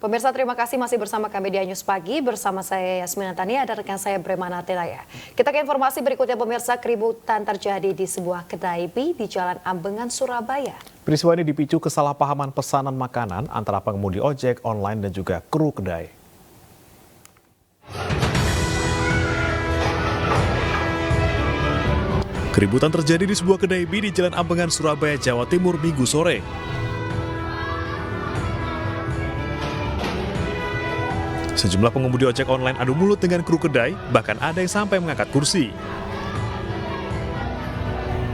Pemirsa, terima kasih masih bersama kami di News Pagi. Bersama saya Yasmina Tania dan rekan saya Bremana Telaya. Kita ke informasi berikutnya, pemirsa. Keributan terjadi di sebuah kedai mie di Jalan Ambengan, Surabaya. Peristiwa ini dipicu kesalahpahaman pesanan makanan antara pengemudi ojek online dan juga kru kedai. Keributan terjadi di sebuah kedai mie di Jalan Ambengan, Surabaya, Jawa Timur, Minggu sore. Sejumlah pengemudi ojek online adu mulut dengan kru kedai, bahkan ada yang sampai mengangkat kursi.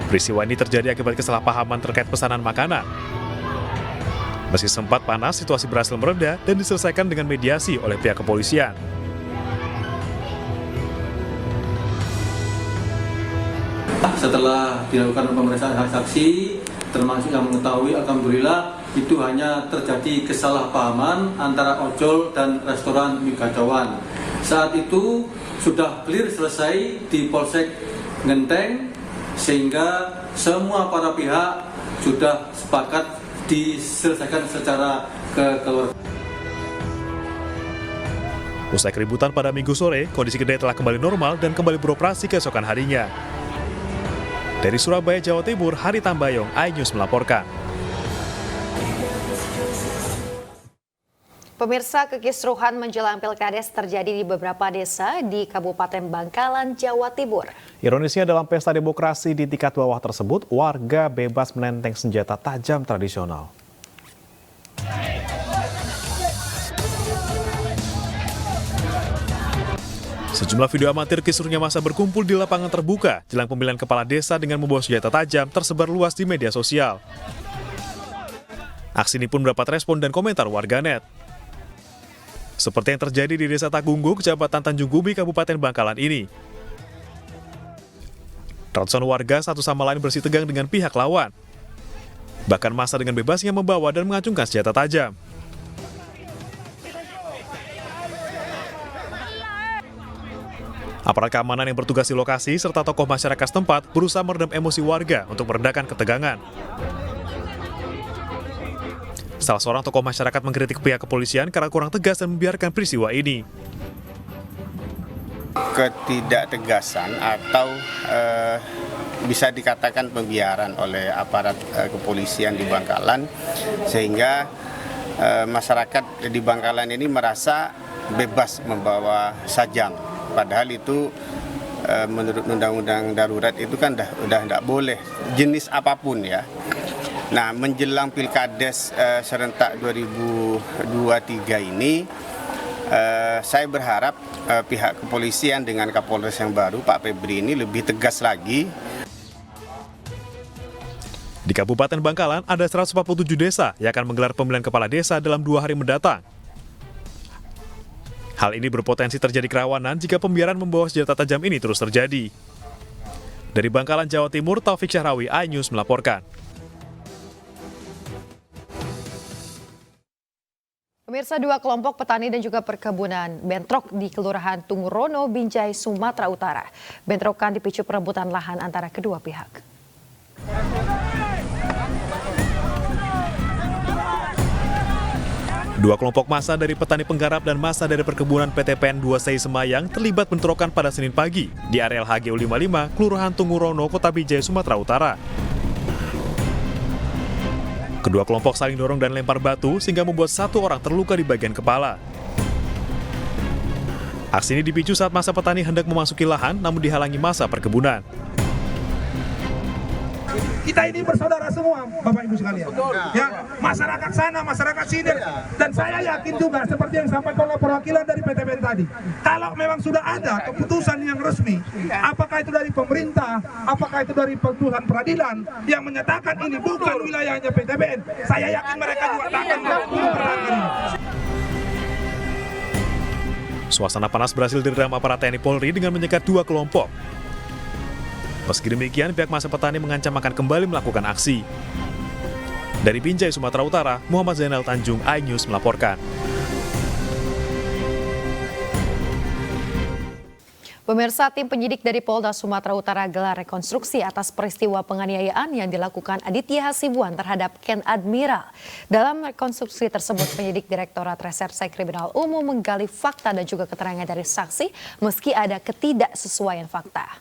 Peristiwa ini terjadi akibat kesalahpahaman terkait pesanan makanan. Meski sempat panas, situasi berhasil mereda dan diselesaikan dengan mediasi oleh pihak kepolisian. Setelah dilakukan pemeriksaan saksi, termasuk yang mengetahui, alhamdulillah itu hanya terjadi kesalahpahaman antara ojol dan restoran mie kacauan. Saat itu sudah clear selesai di Polsek Ngenteng, sehingga semua para pihak sudah sepakat diselesaikan secara kekeluargaan. Usai keributan pada Minggu sore, kondisi kedai telah kembali normal dan kembali beroperasi keesokan harinya. Dari Surabaya, Jawa Timur, Hari Tambayong, iNews melaporkan. Pemirsa, kekisruhan menjelang Pilkades terjadi di beberapa desa di Kabupaten Bangkalan, Jawa Timur. Ironisnya, dalam pesta demokrasi di tingkat bawah tersebut, warga bebas menenteng senjata tajam tradisional. Sejumlah video amatir kisruhnya masa berkumpul di lapangan terbuka jelang pemilihan kepala desa dengan membawa senjata tajam tersebar luas di media sosial. Aksi ini pun mendapat respon dan komentar warganet. Seperti yang terjadi di Desa Tagunggu, Kecamatan Tanjung Gumi, Kabupaten Bangkalan ini. Ratusan warga satu sama lain bersih tegang dengan pihak lawan. Bahkan massa dengan bebasnya membawa dan mengacungkan senjata tajam. Aparat keamanan yang bertugas di lokasi serta tokoh masyarakat setempat berusaha meredam emosi warga untuk meredakan ketegangan. Salah seorang tokoh masyarakat mengkritik pihak kepolisian karena kurang tegas dan membiarkan peristiwa ini. Ketidaktegasan atau bisa dikatakan pembiaran oleh aparat kepolisian di Bangkalan, sehingga masyarakat di Bangkalan ini merasa bebas membawa sajam. Padahal itu menurut undang-undang darurat itu kan udah tidak boleh, jenis apapun ya. Nah, menjelang Pilkades serentak 2023 ini, saya berharap pihak kepolisian dengan Kapolres yang baru, Pak Febri ini lebih tegas lagi. Di Kabupaten Bangkalan ada 147 desa yang akan menggelar pemilihan kepala desa dalam 2 hari mendatang. Hal ini berpotensi terjadi kerawanan jika pembiaran membawa senjata tajam ini terus terjadi. Dari Bangkalan, Jawa Timur, Taufik Syahrawi, iNews melaporkan. Pemirsa, 2 kelompok petani dan juga perkebunan bentrok di Kelurahan Tungurono, Binjai, Sumatera Utara. Bentrokan dipicu perebutan lahan antara kedua pihak. Dua kelompok massa dari petani penggarap dan massa dari perkebunan PTPN 2 Sei Semayang terlibat bentrokan pada Senin pagi di areal HGU 55, Kelurahan Tungurono, Kota Binjai, Sumatera Utara. Kedua kelompok saling dorong dan lempar batu sehingga membuat satu orang terluka di bagian kepala. Aksi ini dipicu saat massa petani hendak memasuki lahan namun dihalangi massa perkebunan. Kita ini bersaudara semua, Bapak Ibu sekalian. Ya, masyarakat sana, masyarakat sini, dan saya yakin juga seperti yang disampaikan oleh perwakilan dari PTPN tadi. Kalau memang sudah ada keputusan yang resmi, apakah itu dari pemerintah, apakah itu dari putusan peradilan yang menyatakan ini bukan wilayahnya PTPN, saya yakin mereka juga akan mempertahankan ini. Suasana panas berhasil diredam aparat TNI Polri dengan menyekat 2 kelompok. Meski demikian, pihak massa petani mengancam akan kembali melakukan aksi. Dari Binjai, Sumatera Utara, Muhammad Zainal Tanjung, iNews melaporkan. Pemirsa, tim penyidik dari Polda Sumatera Utara gelar rekonstruksi atas peristiwa penganiayaan yang dilakukan Aditya Hasibuan terhadap Ken Admiral. Dalam rekonstruksi tersebut, penyidik Direktorat Reserse Kriminal Umum menggali fakta dan juga keterangan dari saksi meski ada ketidaksesuaian fakta.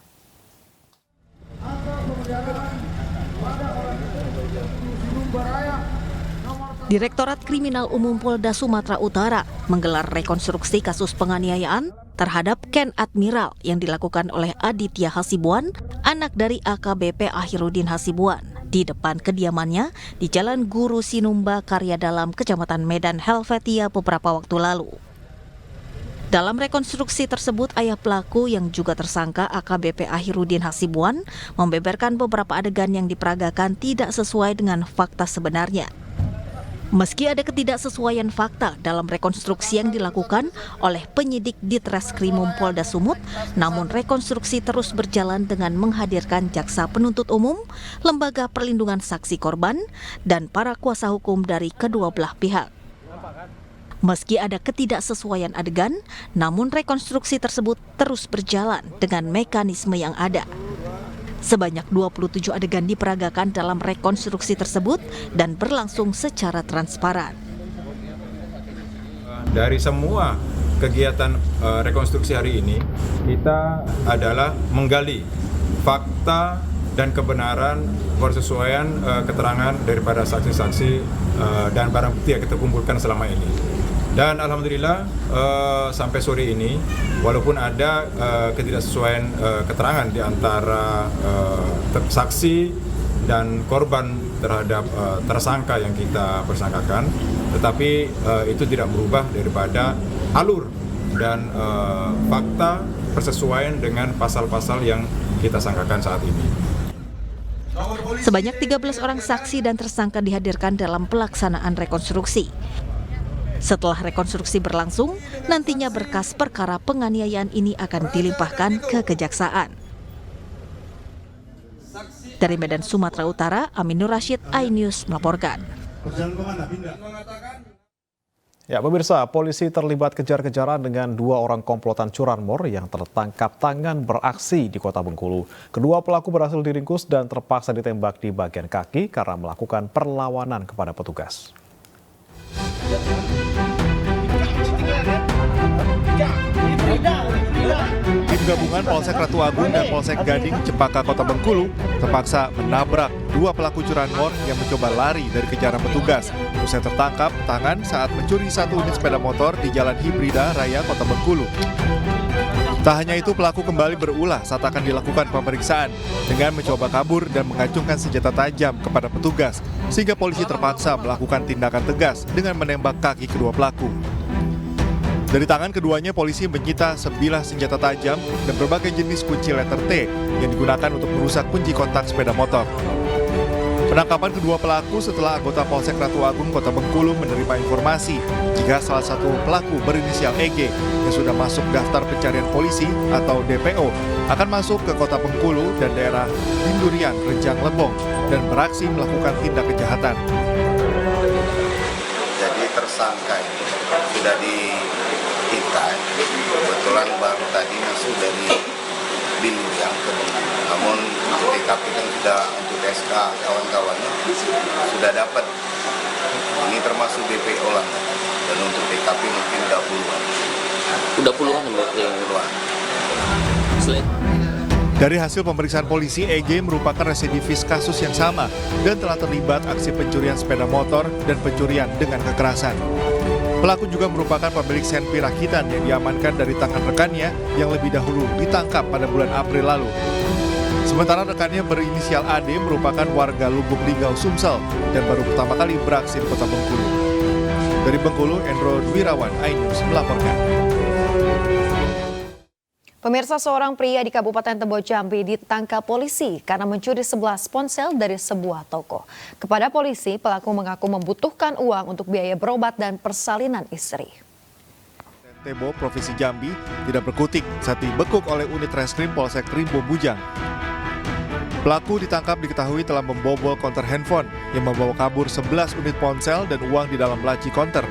Direktorat Kriminal Umum Polda Sumatera Utara menggelar rekonstruksi kasus penganiayaan terhadap Ken Admiral yang dilakukan oleh Aditya Hasibuan, anak dari AKBP Akhirudin Hasibuan, di depan kediamannya di Jalan Guru Sinumba Karya Dalam, Kecamatan Medan Helvetia beberapa waktu lalu. Dalam rekonstruksi tersebut, ayah pelaku yang juga tersangka AKBP Akhirudin Hasibuan membeberkan beberapa adegan yang diperagakan tidak sesuai dengan fakta sebenarnya. Meski ada ketidaksesuaian fakta dalam rekonstruksi yang dilakukan oleh penyidik Ditreskrimum Polda Sumut, namun rekonstruksi terus berjalan dengan menghadirkan jaksa penuntut umum, lembaga perlindungan saksi korban, dan para kuasa hukum dari kedua belah pihak. Meski ada ketidaksesuaian adegan, namun rekonstruksi tersebut terus berjalan dengan mekanisme yang ada. Sebanyak 27 adegan diperagakan dalam rekonstruksi tersebut dan berlangsung secara transparan. Dari semua kegiatan rekonstruksi hari ini, kita adalah menggali fakta dan kebenaran persesuaian keterangan daripada saksi-saksi dan barang bukti yang kita kumpulkan selama ini. Dan alhamdulillah sampai sore ini, walaupun ada ketidaksesuaian keterangan di antara saksi dan korban terhadap tersangka yang kita persangkakan, tetapi itu tidak berubah daripada alur dan fakta persesuaian dengan pasal-pasal yang kita sangkakan saat ini. Sebanyak 13 orang saksi dan tersangka dihadirkan dalam pelaksanaan rekonstruksi. Setelah rekonstruksi berlangsung, nantinya berkas perkara penganiayaan ini akan dilimpahkan ke kejaksaan. Dari Medan, Sumatera Utara, Aminur Rashid, iNews melaporkan. Ya, pemirsa, polisi terlibat kejar-kejaran dengan 2 orang komplotan curanmor yang tertangkap tangan beraksi di Kota Bengkulu. Kedua pelaku berhasil diringkus dan terpaksa ditembak di bagian kaki karena melakukan perlawanan kepada petugas. Tim gabungan Polsek Ratu Agung dan Polsek Gading Cempaka Kota Bengkulu terpaksa menabrak 2 pelaku curanmor yang mencoba lari dari kejaran petugas. Usai tertangkap tangan saat mencuri 1 unit sepeda motor di Jalan Hibrida Raya Kota Bengkulu. Tak hanya itu, pelaku kembali berulah saat akan dilakukan pemeriksaan dengan mencoba kabur dan mengacungkan senjata tajam kepada petugas, sehingga polisi terpaksa melakukan tindakan tegas dengan menembak kaki kedua pelaku. Dari tangan keduanya, polisi menyita sebilah senjata tajam dan berbagai jenis kunci letter T yang digunakan untuk merusak kunci kontak sepeda motor. Penangkapan kedua pelaku setelah anggota Polsek Ratu Agung Kota Bengkulu menerima informasi jika salah satu pelaku berinisial EG yang sudah masuk daftar pencarian polisi atau DPO akan masuk ke Kota Bengkulu dan daerah Hindurian, Rejang Lebong dan beraksi melakukan tindak kejahatan. Jadi tersangka itu sudah kita kebetulan baru tadi masuk dari Hindurian ke Bengkulu. Namun TKP kan sudah untuk SK kawan-kawannya sudah dapat. Ini termasuk DPO lah. Dan untuk TKP mungkin udah puluhan. Udah puluhan yang puluhan. Dari hasil pemeriksaan polisi, EG merupakan residivis kasus yang sama dan telah terlibat aksi pencurian sepeda motor dan pencurian dengan kekerasan. Pelaku juga merupakan pemilik senpi rakitan yang diamankan dari tangan rekannya yang lebih dahulu ditangkap pada bulan April lalu. Sementara rekannya berinisial AD merupakan warga Lubuk Linggau, Sumsel dan baru pertama kali beraksi di Kota Bengkulu. Dari Bengkulu, Endro Dwirawan, iNews melaporkan. Pemirsa, seorang pria di Kabupaten Tebo Jambi ditangkap polisi karena mencuri 11 ponsel dari sebuah toko. Kepada polisi, pelaku mengaku membutuhkan uang untuk biaya berobat dan persalinan istri. Tebo, Provinsi Jambi, tidak berkutik saat dibekuk oleh unit reskrim Polsek Rimbo Bujang. Pelaku ditangkap diketahui telah membobol konter handphone yang membawa kabur 11 unit ponsel dan uang di dalam laci konter.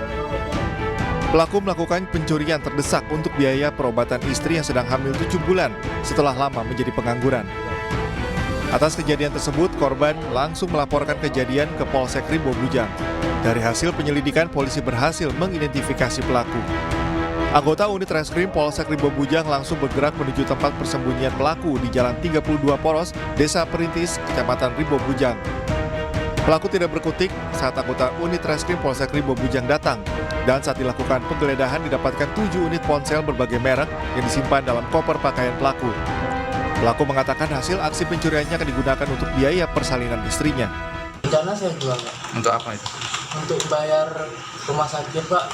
Pelaku melakukan pencurian terdesak untuk biaya perobatan istri yang sedang hamil 7 bulan setelah lama menjadi pengangguran. Atas kejadian tersebut, korban langsung melaporkan kejadian ke Polsek Ribo Bujang. Dari hasil penyelidikan, polisi berhasil mengidentifikasi pelaku. Anggota unit reskrim Polsek Ribo Bujang langsung bergerak menuju tempat persembunyian pelaku di Jalan 32 Poros, Desa Perintis, Kecamatan Ribo Bujang. Pelaku tidak berkutik saat anggota unit reskrim Polsek Ribo Bujang datang. Dan saat dilakukan penggeledahan didapatkan 7 unit ponsel berbagai merek yang disimpan dalam koper pakaian pelaku. Pelaku mengatakan hasil aksi pencuriannya akan digunakan untuk biaya persalinan istrinya. Rencana saya jual, Pak. Untuk apa itu? Untuk bayar rumah sakit, Pak,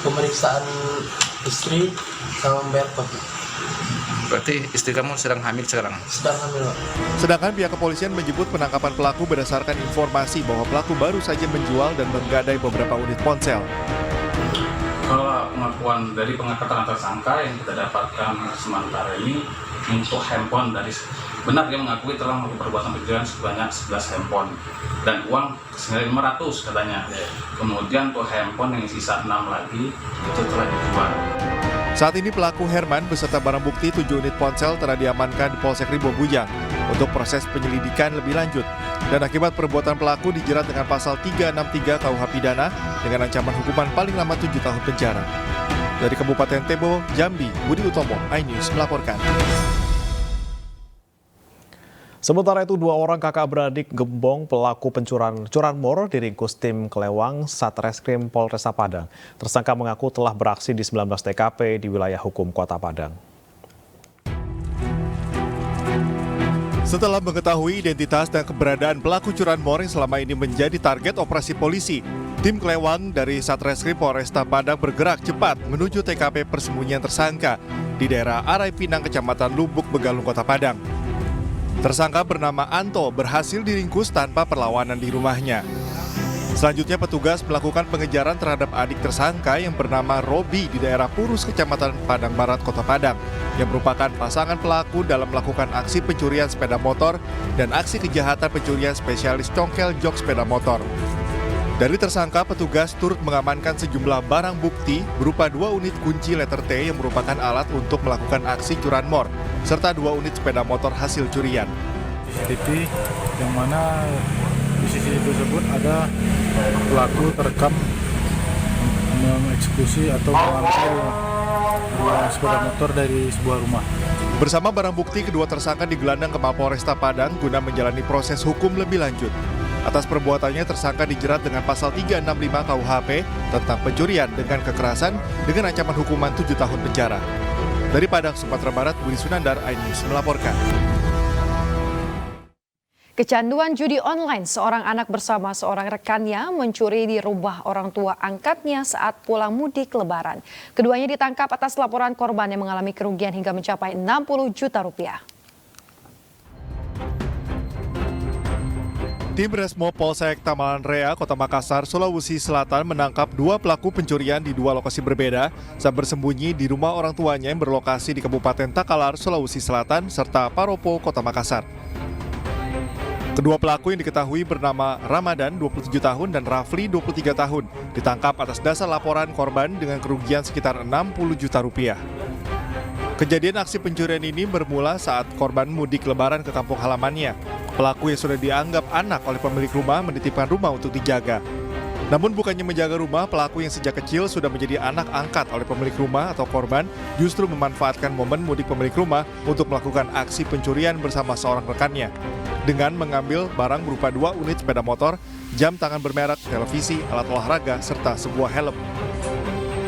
pemeriksaan istri sama membayar kopi. Berarti istri kamu sedang hamil sekarang? Sedang hamil, Pak. Sedangkan pihak kepolisian menyebut penangkapan pelaku berdasarkan informasi bahwa pelaku baru saja menjual dan menggadai beberapa unit ponsel. Kalau pengakuan dari keterangan tersangka yang kita dapatkan sementara ini untuk handphone dari benar dia mengakui telah melakukan perbuatan pencurian sebanyak 11 handphone dan uang senilai 500 katanya. Kemudian untuk handphone yang sisa 6 lagi itu telah dijual. Saat ini pelaku Herman beserta barang bukti 7 unit ponsel telah diamankan di Polsek Ribo Bujang untuk proses penyelidikan lebih lanjut. Dan akibat perbuatan pelaku dijerat dengan pasal 363 KUH Pidana dengan ancaman hukuman paling lama 7 tahun penjara. Dari Kabupaten Tebo, Jambi, Budi Utomo, iNews melaporkan. Sementara itu, 2 orang kakak beradik gembong pelaku curanmor diringkus tim Kelewang Satreskrim Polresta Padang. Tersangka mengaku telah beraksi di 19 TKP di wilayah hukum Kota Padang. Setelah mengetahui identitas dan keberadaan pelaku curanmor yang selama ini menjadi target operasi polisi, tim Kelewang dari Satreskrim Polresta Padang bergerak cepat menuju TKP persembunyian tersangka di daerah Arai Pinang, Kecamatan Lubuk, Begalung, Kota Padang. Tersangka bernama Anto berhasil diringkus tanpa perlawanan di rumahnya. Selanjutnya petugas melakukan pengejaran terhadap adik tersangka yang bernama Robi di daerah Purus, Kecamatan Padang Barat, Kota Padang, yang merupakan pasangan pelaku dalam melakukan aksi pencurian sepeda motor dan aksi kejahatan pencurian spesialis congkel jok sepeda motor. Dari tersangka, petugas turut mengamankan sejumlah barang bukti berupa 2 unit kunci letter T yang merupakan alat untuk melakukan aksi curanmor, serta 2 unit sepeda motor hasil curian. CCTV yang mana di CCTV tersebut ada pelaku terekam mengeksekusi atau mengambil 2 sepeda motor dari sebuah rumah. Bersama barang bukti, kedua tersangka digelandang ke Mapolresta Padang guna menjalani proses hukum lebih lanjut. Atas perbuatannya, tersangka dijerat dengan pasal 365 KUHP tentang pencurian dengan kekerasan dengan ancaman hukuman 7 tahun penjara. Dari Padang, Sumatera Barat, Budi Sunandar, iNews melaporkan. Kecanduan judi online, seorang anak bersama seorang rekannya mencuri di rumah orang tua angkatnya saat pulang mudik Lebaran. Keduanya ditangkap atas laporan korban yang mengalami kerugian hingga mencapai 60 juta rupiah. Tim Resmo Polsek Tamalan Rea, Kota Makassar, Sulawesi Selatan menangkap 2 pelaku pencurian di 2 lokasi berbeda saat bersembunyi di rumah orang tuanya yang berlokasi di Kabupaten Takalar, Sulawesi Selatan, serta Paropo, Kota Makassar. Kedua pelaku yang diketahui bernama Ramadan, 27 tahun, dan Rafli, 23 tahun, ditangkap atas dasar laporan korban dengan kerugian sekitar 60 juta rupiah. Kejadian aksi pencurian ini bermula saat korban mudik Lebaran ke kampung halamannya. Pelaku yang sudah dianggap anak oleh pemilik rumah menitipkan rumah untuk dijaga. Namun bukannya menjaga rumah, pelaku yang sejak kecil sudah menjadi anak angkat oleh pemilik rumah atau korban justru memanfaatkan momen mudik pemilik rumah untuk melakukan aksi pencurian bersama seorang rekannya. Dengan mengambil barang berupa 2 unit sepeda motor, jam tangan bermerek, televisi, alat olahraga, serta sebuah helm.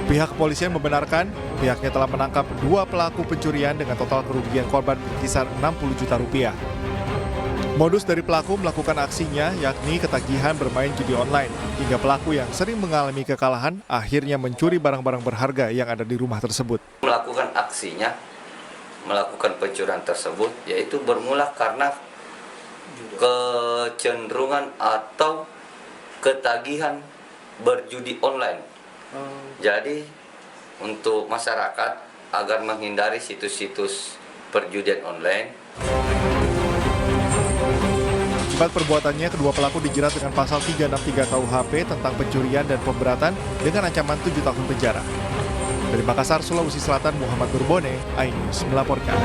Pihak kepolisian membenarkan pihaknya telah menangkap 2 pelaku pencurian dengan total kerugian korban berkisar 60 juta rupiah. Modus dari pelaku melakukan aksinya yakni ketagihan bermain judi online, hingga pelaku yang sering mengalami kekalahan akhirnya mencuri barang-barang berharga yang ada di rumah tersebut. Melakukan aksinya, melakukan pencurian tersebut, yaitu bermula karena kecenderungan atau ketagihan berjudi online. Jadi untuk masyarakat agar menghindari situs-situs perjudian online, Akibat perbuatannya, kedua pelaku dijerat dengan pasal 363 KUHP tentang pencurian dan pemberatan dengan ancaman 7 tahun penjara. Dari Makassar, Sulawesi Selatan, Muhammad Nurbone, iNews melaporkan.